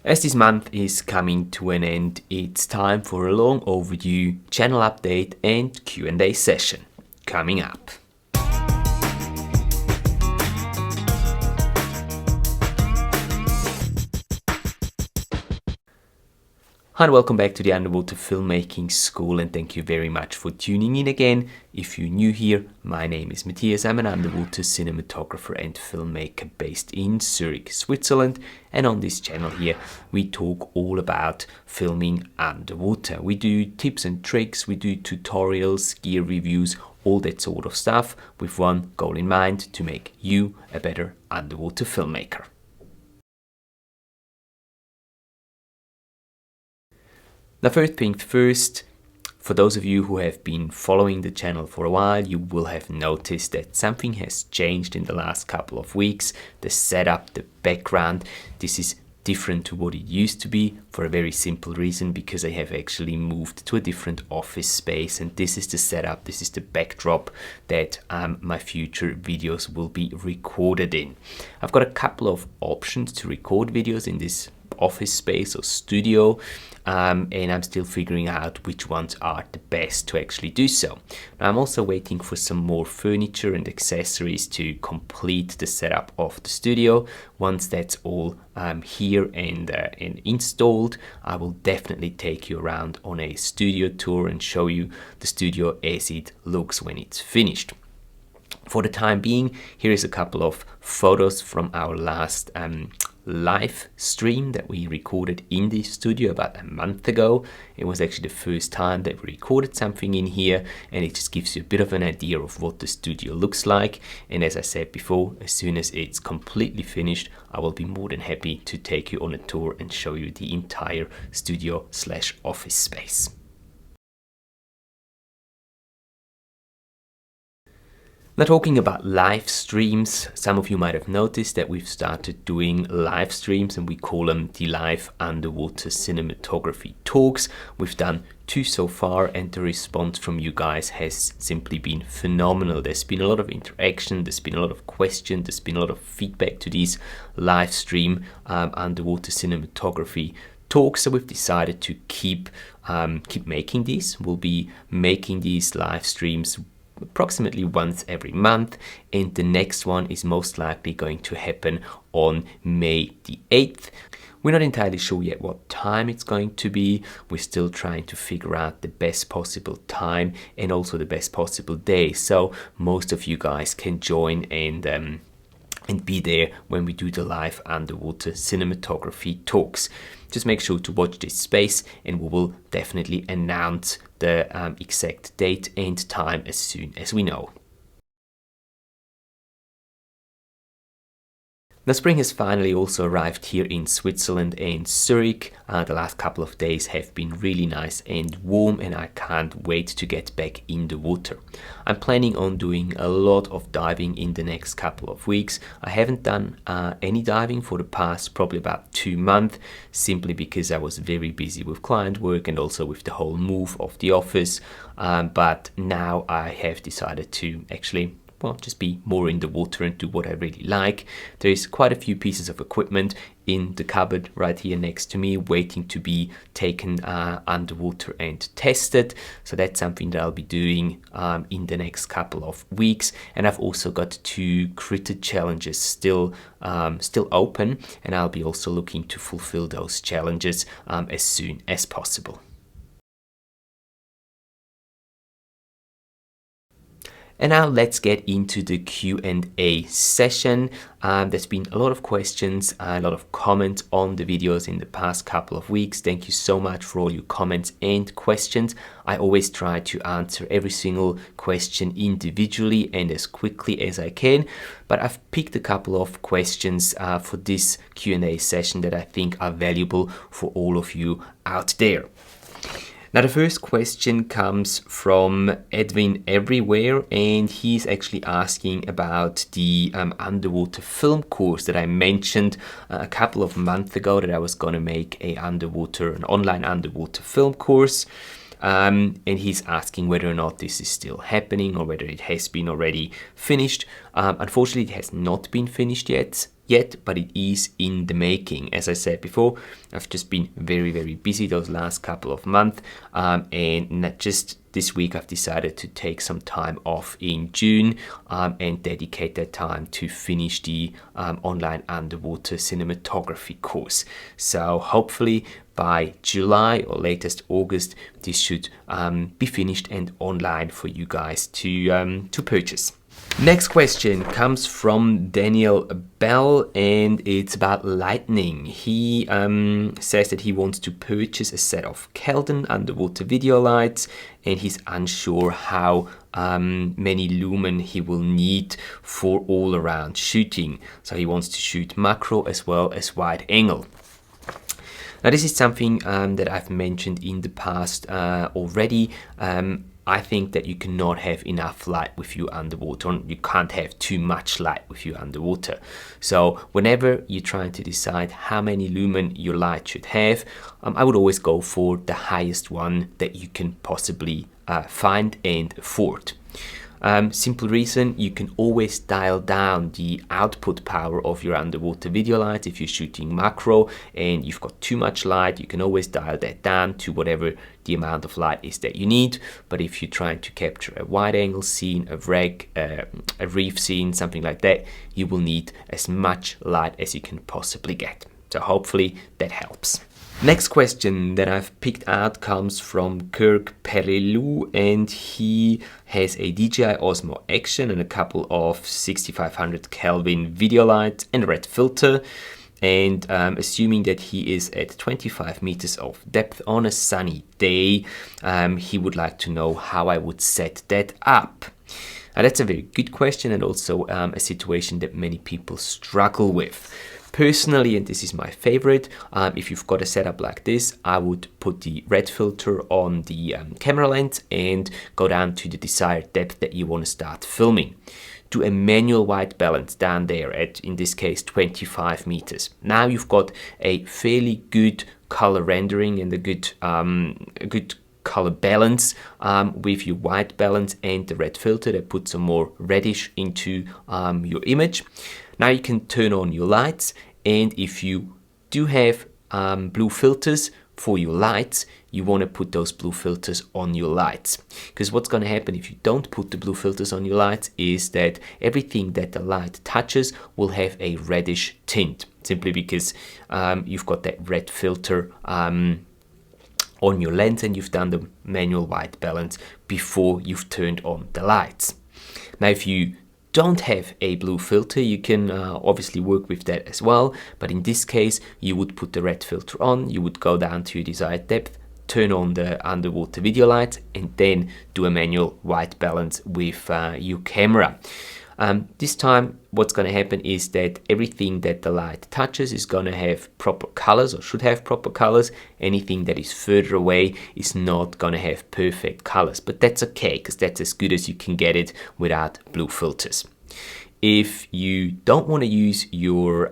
As this month is coming to an end, it's time for a long overdue channel update and Q&A session coming up. Hi and welcome back to the Underwater Filmmaking School, and thank you very much for tuning in again. If you're new here, my name is Matthias. I'm an underwater cinematographer and filmmaker based in Zurich, Switzerland, and on this channel here we talk all about filming underwater. We do tips and tricks, we do tutorials, gear reviews, all that sort of stuff with one goal in mind: to make you a better underwater filmmaker. Now, first things first, for those of you who have been following the channel for a while, you will have noticed that something has changed in the last couple of weeks. The setup, the background, this is different to what it used to be for a very simple reason, because I have actually moved to a different office space, and this is the setup, this is the backdrop that my future videos will be recorded in. I've got a couple of options to record videos in this office space or studio, and I'm still figuring out which ones are the best to actually do so. Now, I'm also waiting for some more furniture and accessories to complete the setup of the studio. Once that's all here and installed, I will definitely take you around on a studio tour and show you the studio as it looks when it's finished. For the time being, here is a couple of photos from our last live stream that we recorded in the studio about a month ago. It was actually the first time that we recorded something in here, and it just gives you a bit of an idea of what the studio looks like. And as I said before, as soon as it's completely finished, I will be more than happy to take you on a tour and show you the entire studio/office space. Now, talking about live streams, some of you might have noticed that we've started doing live streams, and we call them the live underwater cinematography talks. We've done 2 so far, and the response from you guys has simply been phenomenal. There's been a lot of interaction, there's been a lot of questions, there's been a lot of feedback to these live stream underwater cinematography talks, so we've decided to keep making these. We'll be making these live streams approximately once every month, and the next one is most likely going to happen on May the 8th. We're not entirely sure yet what time it's going to be. We're still trying to figure out the best possible time and also the best possible day, so most of you guys can join and be there when we do the live underwater cinematography talks. Just make sure to watch this space, and we will definitely announce the exact date and time as soon as we know. Now, spring has finally also arrived here in Switzerland and Zurich. The last couple of days have been really nice and warm, and I can't wait to get back in the water. I'm planning on doing a lot of diving in the next couple of weeks. I haven't done any diving for the past probably about 2 months, simply because I was very busy with client work and also with the whole move of the office. But now I have decided to actually just be more in the water and do what I really like. There is quite a few pieces of equipment in the cupboard right here next to me, waiting to be taken underwater and tested. So that's something that I'll be doing in the next couple of weeks. And I've also got 2 critter challenges still open, and I'll be also looking to fulfill those challenges as soon as possible. And now let's get into the Q&A session. There's been a lot of questions, a lot of comments on the videos in the past couple of weeks. Thank you so much for all your comments and questions. I always try to answer every single question individually and as quickly as I can. But I've picked a couple of questions for this Q&A session that I think are valuable for all of you out there. Now, the first question comes from Edwin Everywhere, and he's actually asking about the underwater film course that I mentioned a couple of months ago, that I was going to make an online underwater film course. And he's asking whether or not this is still happening or whether it has been already finished. Unfortunately, it has not been finished yet. yet, but it is in the making. As I said before, I've just been very busy those last couple of months, and not just this week I've decided to take some time off in June and dedicate that time to finish the online underwater cinematography course. So hopefully by July or latest August, this should be finished and online for you guys to purchase. Next question comes from Daniel Bell, and it's about lightning. He says that he wants to purchase a set of Kelton underwater video lights, and he's unsure how many lumen he will need for all around shooting. So he wants to shoot macro as well as wide angle. Now this is something that I've mentioned in the past already. I think that you cannot have enough light with you underwater. You can't have too much light with you underwater. So whenever you're trying to decide how many lumen your light should have, I would always go for the highest one that you can possibly find and afford. Simple reason, you can always dial down the output power of your underwater video light. If you're shooting macro and you've got too much light, you can always dial that down to whatever the amount of light is that you need. But if you're trying to capture a wide angle scene, a reef scene, something like that, you will need as much light as you can possibly get. So hopefully that helps. Next question that I've picked out comes from Kirk Perilou, and he has a DJI Osmo Action and a couple of 6500 Kelvin video lights and a red filter. And assuming that he is at 25 meters of depth on a sunny day, he would like to know how I would set that up. Now that's a very good question, and also a situation that many people struggle with. Personally, and this is my favorite, if you've got a setup like this, I would put the red filter on the camera lens and go down to the desired depth that you want to start filming. Do a manual white balance down there at, in this case, 25 meters. Now you've got a fairly good color rendering and a good color balance with your white balance and the red filter that puts some more reddish into your image. Now you can turn on your lights, and if you do have blue filters for your lights, you want to put those blue filters on your lights. Because what's going to happen if you don't put the blue filters on your lights is that everything that the light touches will have a reddish tint, simply because you've got that red filter on your lens and you've done the manual white balance before you've turned on the lights. Now if you don't have a blue filter, you can obviously work with that as well, but in this case you would put the red filter on, you would go down to your desired depth, turn on the underwater video light, and then do a manual white balance with your camera. This time what's going to happen is that everything that the light touches is going to have proper colors, or should have proper colors. Anything that is further away is not going to have perfect colors, but that's okay, because that's as good as you can get it without blue filters. If you don't want to use your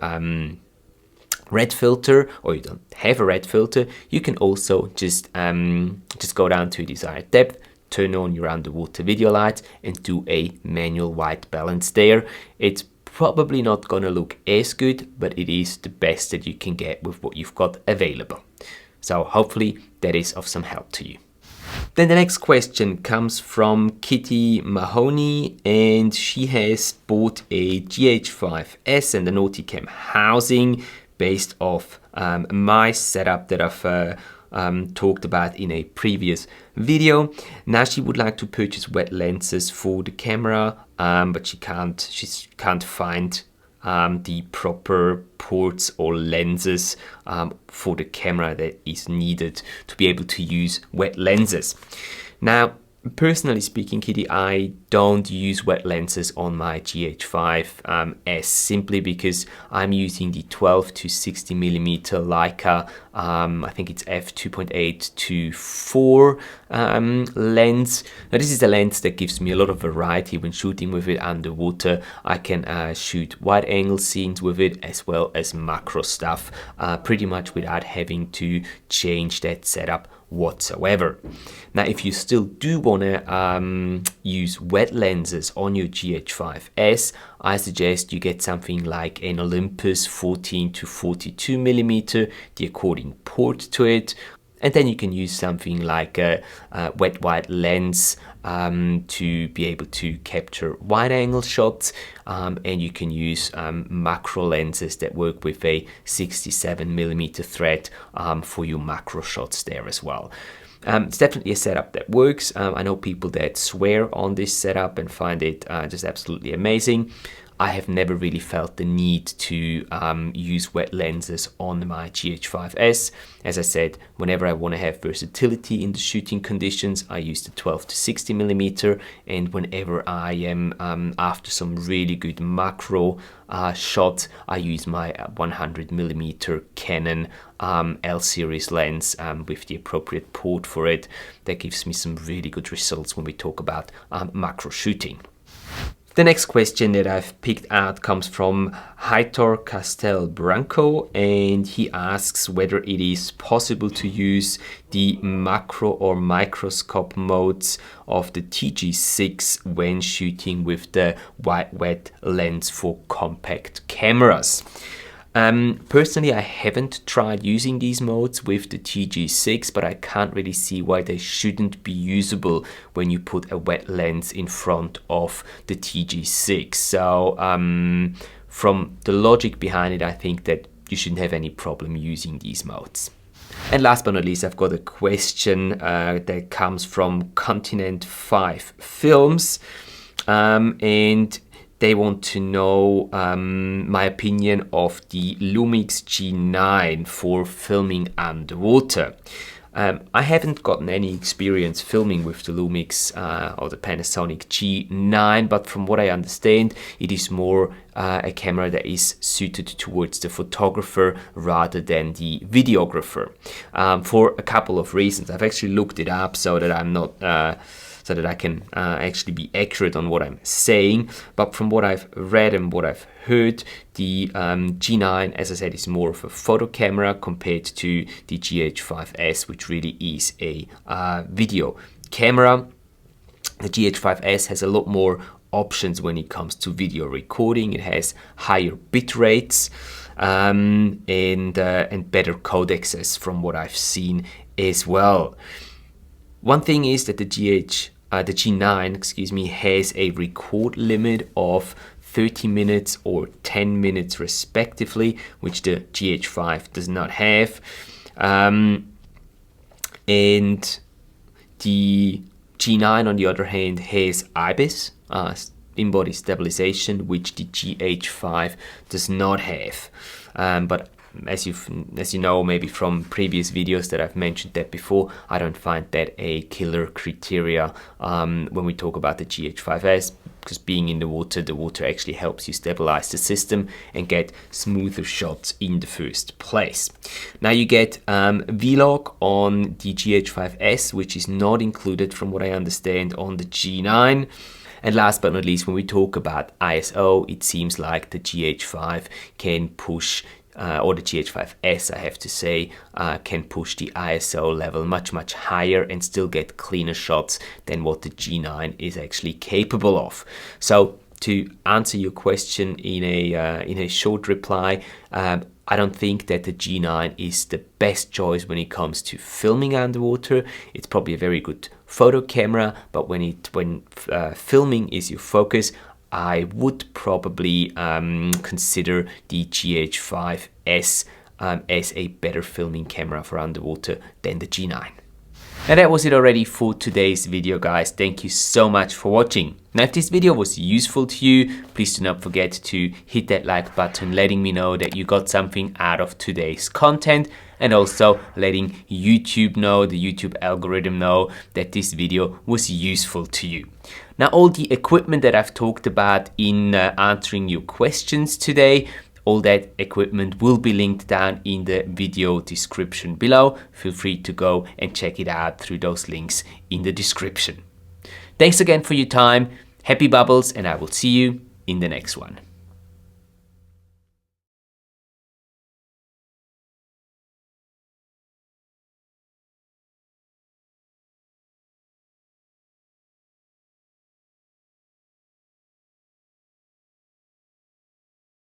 red filter, or you don't have a red filter, you can also just go down to desired depth, turn on your underwater video lights and do a manual white balance there. It's probably not gonna look as good, but it is the best that you can get with what you've got available. So hopefully that is of some help to you. Then the next question comes from Kitty Mahoney, and she has bought a GH5S and a Nauticam housing based off my setup that I've talked about in a previous video. Now she would like to purchase wet lenses for the camera, but she can't find the proper ports or lenses for the camera that is needed to be able to use wet lenses. Now, personally speaking, Kitty, I don't use wet lenses on my GH5S simply because I'm using the 12 to 60 millimeter Leica, I think it's f2.8 to 4 lens. Now this is a lens that gives me a lot of variety when shooting with it underwater. I can shoot wide angle scenes with it as well as macro stuff, pretty much without having to change that setup whatsoever. Now if you still do want to use wet wet lenses on your GH5S, I suggest you get something like an Olympus 14 to 42 millimeter, the according port to it. And then you can use something like a wet wide lens to be able to capture wide angle shots, and you can use macro lenses that work with a 67 millimeter thread for your macro shots there as well. It's definitely a setup that works. I know people that swear on this setup and find it just absolutely amazing. I have never really felt the need to use wet lenses on my GH5S. As I said, whenever I want to have versatility in the shooting conditions, I use the 12 to 60 millimeter, and whenever I am after some really good macro shot, I use my 100 millimeter Canon L series lens with the appropriate port for it. That gives me some really good results when we talk about macro shooting. The next question that I've picked out comes from Heitor Castel Branco, and he asks whether it is possible to use the macro or microscope modes of the TG6 when shooting with the wide wet lens for compact cameras. Personally, I haven't tried using these modes with the TG6, but I can't really see why they shouldn't be usable when you put a wet lens in front of the TG6. So from the logic behind it, I think that you shouldn't have any problem using these modes. And last but not least, I've got a question that comes from Continent 5 Films, and they want to know my opinion of the Lumix G9 for filming underwater. I haven't gotten any experience filming with the Lumix or the Panasonic G9, but from what I understand, it is more a camera that is suited towards the photographer rather than the videographer, for a couple of reasons. I've actually looked it up so that I'm not so that I can actually be accurate on what I'm saying. But from what I've read and what I've heard, the G9, as I said, is more of a photo camera compared to the GH5S, which really is a video camera. The GH5S has a lot more options when it comes to video recording. It has higher bit rates and better codecs from what I've seen as well. One thing is that the G9, has a record limit of 30 minutes or 10 minutes respectively, which the GH5 does not have. And the G9, on the other hand, has IBIS, in-body stabilization, which the GH5 does not have. But as you know, maybe from previous videos that I've mentioned that before, I don't find that a killer criteria when we talk about the GH5S, because being in the water actually helps you stabilize the system and get smoother shots in the first place. Now you get Vlog on the GH5S, which is not included, from what I understand, on the G9. And last but not least, when we talk about ISO, it seems like the GH5 can push or the GH5S, I have to say, can push the ISO level much higher and still get cleaner shots than what the G9 is actually capable of. So to answer your question in a short reply, I don't think that the G9 is the best choice when it comes to filming underwater. It's probably a very good photo camera, but when filming is your focus, I would probably consider the GH5S as a better filming camera for underwater than the G9. And that was it already for today's video, guys. Thank you so much for watching. Now, if this video was useful to you, please do not forget to hit that like button, letting me know that you got something out of today's content, and also letting YouTube know, the YouTube algorithm know, that this video was useful to you. Now, all the equipment that I've talked about in answering your questions today, all that equipment will be linked down in the video description below. Feel free to go and check it out through those links in the description. Thanks again for your time. Happy bubbles, and I will see you in the next one.